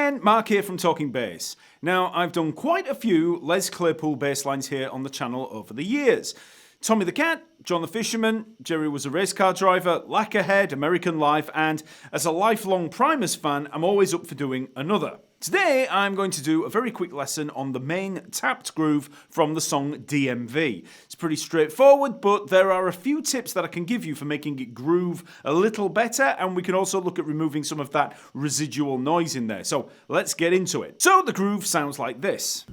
again, Mark here from Talking Bass. Now, I've done quite a few Les Claypool bass lines here on the channel over the years. Tommy the Cat, John the Fisherman, Jerry was a race car driver, Lacquerhead, American Life, and as a lifelong Primus fan, I'm always up for doing another. Today, I'm going to do a very quick lesson on the main tapped groove from the song DMV. It's pretty straightforward, but there are a few tips that I can give you for making it groove a little better, and we can also look at removing some of that residual noise in there. So let's get into it. So the groove sounds like this.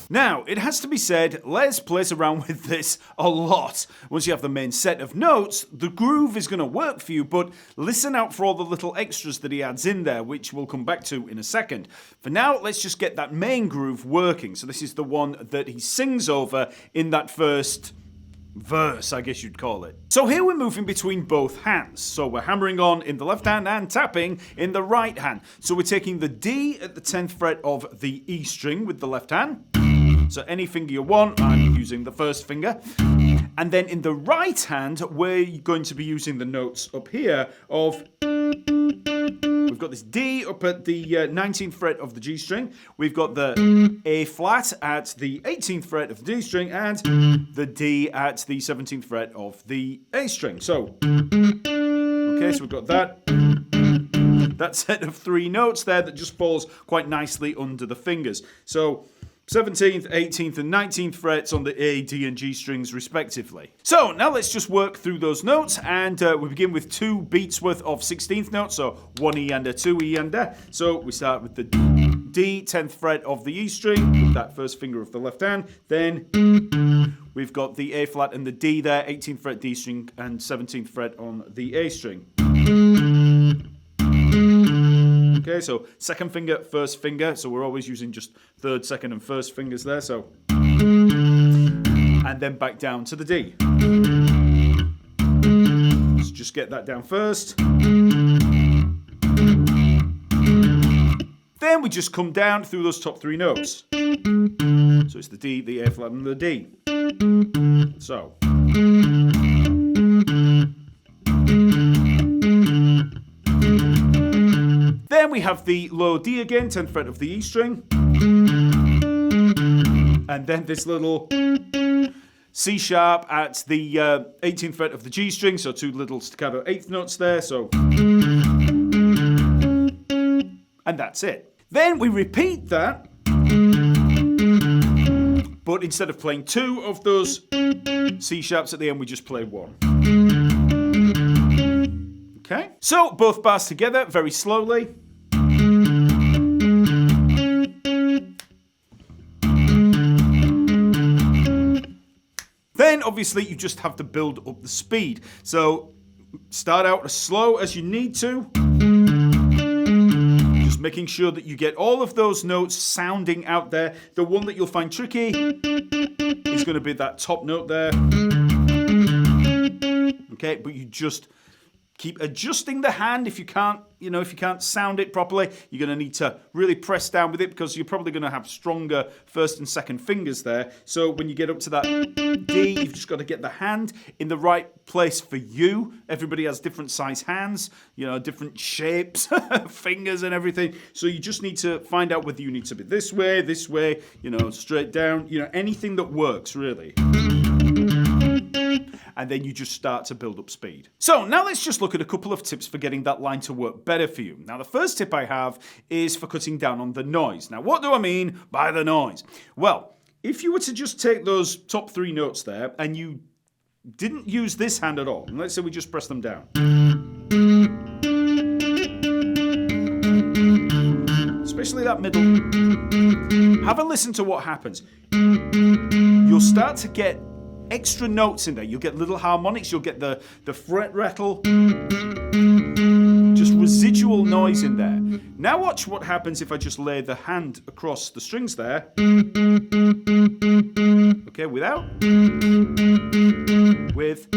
Now, it has to be said, Les plays around with this a lot. Once you have the main set of notes, the groove is going to work for you, but listen out for all the little extras that he adds in there, which we'll come back to in a second. For now, let's just get that main groove working. So this is the one that he sings over in that first verse, I guess you'd call it. So here we're moving between both hands. So we're hammering on in the left hand and tapping in the right hand. So we're taking the D at the 10th fret of the E string with the left hand. So any finger you want, I'm using the first finger. And then in the right hand, we're going to be using the notes up here of... We've got this D up at the 19th fret of the G string. We've got the A flat at the 18th fret of the D string and the D at the 17th fret of the A string. So, okay, so we've got that set of three notes there that just falls quite nicely under the fingers. So 17th, 18th and 19th frets on the A, D and G strings respectively. So now let's just work through those notes, and we begin with 2 beats worth of 16th notes, so 1 E under, 2 E under. So we start with the D, 10th fret of the E string, with that first finger of the left hand. Then we've got the A flat and the D there, 18th fret D string and 17th fret on the A string. Okay, so second finger, first finger, so we're always using just third, second and first fingers there, so. And then back down to the D. Let's just get that down first. Then we just come down through those top 3 notes. So it's the D, the A flat and the D. So. Then we have the low D again, 10th fret of the E string. And then this little C sharp at the 18th fret of the G string, so 2 little staccato 8th notes there, so. And that's it. Then we repeat that, but instead of playing 2 of those C sharps at the end, we just play 1. Okay, so both bars together, very slowly. Then, obviously, you just have to build up the speed. So, start out as slow as you need to. Just making sure that you get all of those notes sounding out there. The one that you'll find tricky is going to be that top note there. Okay, but you just keep adjusting the hand. If you can't, if you can't sound it properly, you're going to need to really press down with it because you're probably going to have stronger first and second fingers there. So when you get up to that D, you've just got to get the hand in the right place for you. Everybody has different size hands, different shapes, fingers and everything. So you just need to find out whether you need to be this way, straight down, anything that works really. And then you just start to build up speed. So now let's just look at a couple of tips for getting that line to work better for you. Now the first tip I have is for cutting down on the noise. Now what do I mean by the noise? Well, if you were to just take those top 3 notes there and you didn't use this hand at all, and let's say we just press them down. Especially that middle. Have a listen to what happens. You'll start to get extra notes in there. You'll get little harmonics, you'll get the fret rattle, just residual noise in there. Now watch what happens if I just lay the hand across the strings there. Okay, without. With.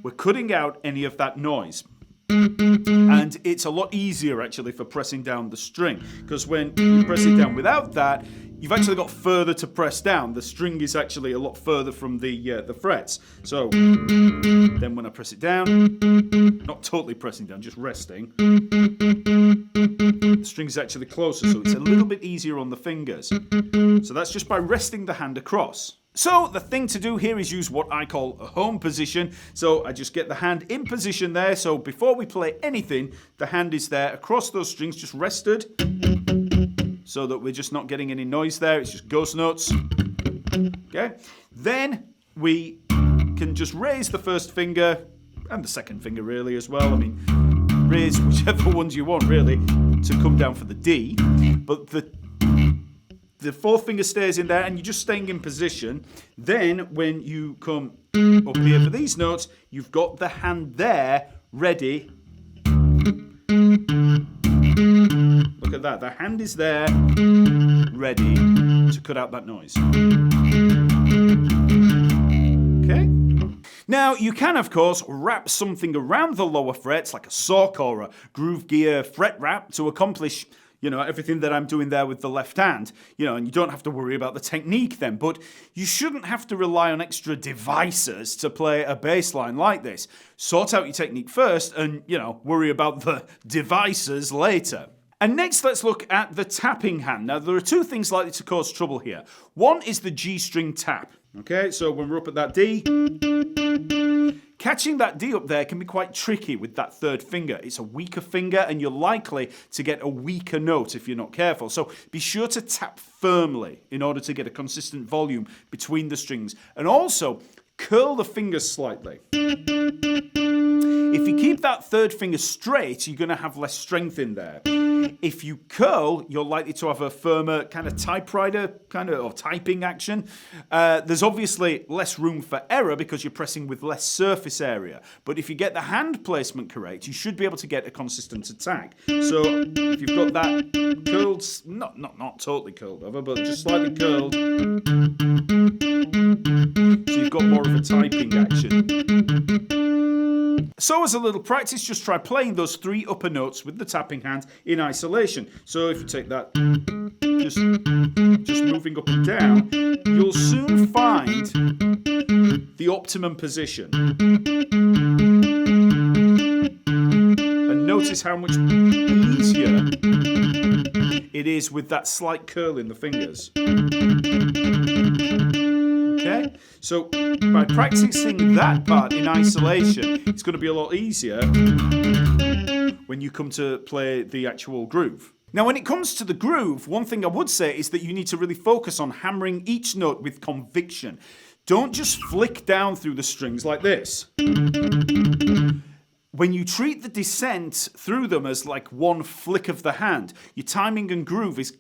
We're cutting out any of that noise. And it's a lot easier actually for pressing down the string, because when you press it down without that, you've actually got further to press down. The string is actually a lot further from the frets. So then when I press it down, not totally pressing down, just resting, the string is actually closer, so it's a little bit easier on the fingers. So that's just by resting the hand across. So the thing to do here is use what I call a home position. So I just get the hand in position there. So before we play anything, the hand is there across those strings, just rested, so that we're just not getting any noise there. It's just ghost notes. Okay. Then we can just raise the first finger and the second finger really as well. I mean, raise whichever ones you want really to come down for the D. But the fourth finger stays in there and you're just staying in position. Then when you come up here for these notes, you've got the hand there ready. Look at that. The hand is there ready to cut out that noise. Okay? Now, you can, of course, wrap something around the lower frets, like a sock or a groove gear fret wrap, to accomplish, you know, everything that I'm doing there with the left hand, you know, and you don't have to worry about the technique then, but you shouldn't have to rely on extra devices to play a bass line like this. Sort out your technique first and, you know, worry about the devices later. And next, let's look at the tapping hand. Now, there are two things likely to cause trouble here. One is the G string tap. Okay, so when we're up at that D, catching that D up there can be quite tricky with that third finger. It's a weaker finger and you're likely to get a weaker note if you're not careful. So be sure to tap firmly in order to get a consistent volume between the strings. And also, curl the fingers slightly. If you keep that third finger straight, you're going to have less strength in there. If you curl, you're likely to have a firmer kind of typewriter or typing action. There's obviously less room for error because you're pressing with less surface area. But if you get the hand placement correct, you should be able to get a consistent attack. So if you've got that curled, not totally curled over, but just slightly curled, so you've got more of a typing action. So as a little practice, just try playing those three upper notes with the tapping hand in isolation. So if you take that, just moving up and down, you'll soon find the optimum position. And notice how much easier it is with that slight curl in the fingers. Okay, so by practicing that part in isolation, it's going to be a lot easier when you come to play the actual groove. Now, when it comes to the groove, one thing I would say is that you need to really focus on hammering each note with conviction. Don't just flick down through the strings like this. When you treat the descent through them as like one flick of the hand, your timing and groove is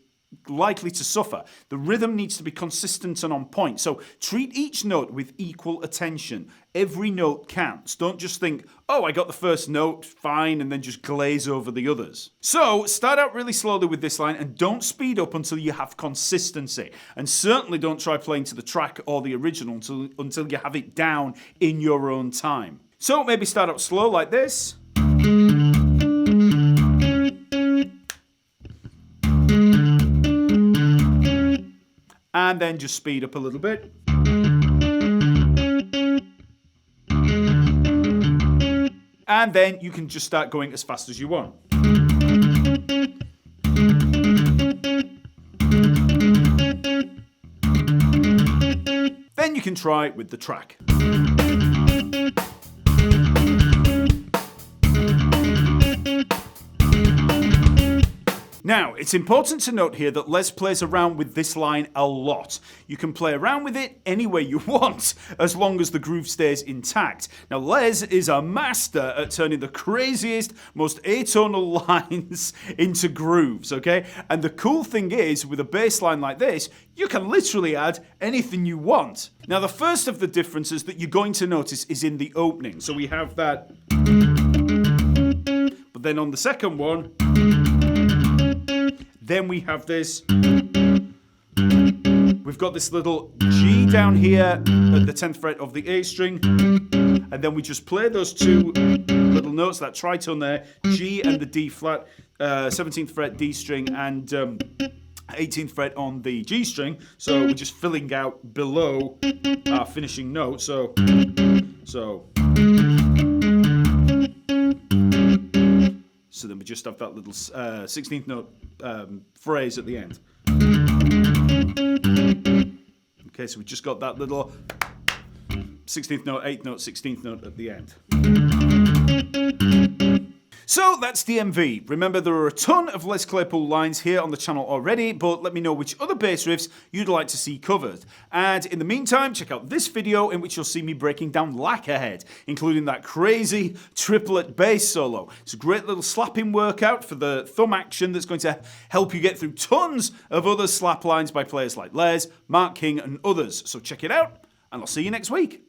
likely to suffer. The rhythm needs to be consistent and on point. So treat each note with equal attention. Every note counts. Don't just think, oh, I got the first note, fine, and then just glaze over the others. So start out really slowly with this line and don't speed up until you have consistency. And certainly don't try playing to the track or the original until you have it down in your own time. So maybe start out slow like this. And then just speed up a little bit. And then you can just start going as fast as you want. Then you can try with the track. Now, it's important to note here that Les plays around with this line a lot. You can play around with it any way you want, as long as the groove stays intact. Now, Les is a master at turning the craziest, most atonal lines into grooves, okay? And the cool thing is, with a bass line like this, you can literally add anything you want. Now, the first of the differences that you're going to notice is in the opening. So we have that, but then on the second one, then we have this, we've got this little G down here at the 10th fret of the A string, and then we just play those two little notes, that tritone there, G and the D flat, 17th fret D string, and 18th fret on the G string. So we're just filling out below our finishing note. So then we just have that little 16th note phrase at the end. Okay, so we just got that little 16th note, 8th note, 16th note at the end. So that's DMV. Remember, there are a ton of Les Claypool lines here on the channel already, but let me know which other bass riffs you'd like to see covered. And in the meantime, check out this video in which you'll see me breaking down Lacquerhead, including that crazy triplet bass solo. It's a great little slapping workout for the thumb action that's going to help you get through tons of other slap lines by players like Les, Mark King, and others. So check it out, and I'll see you next week.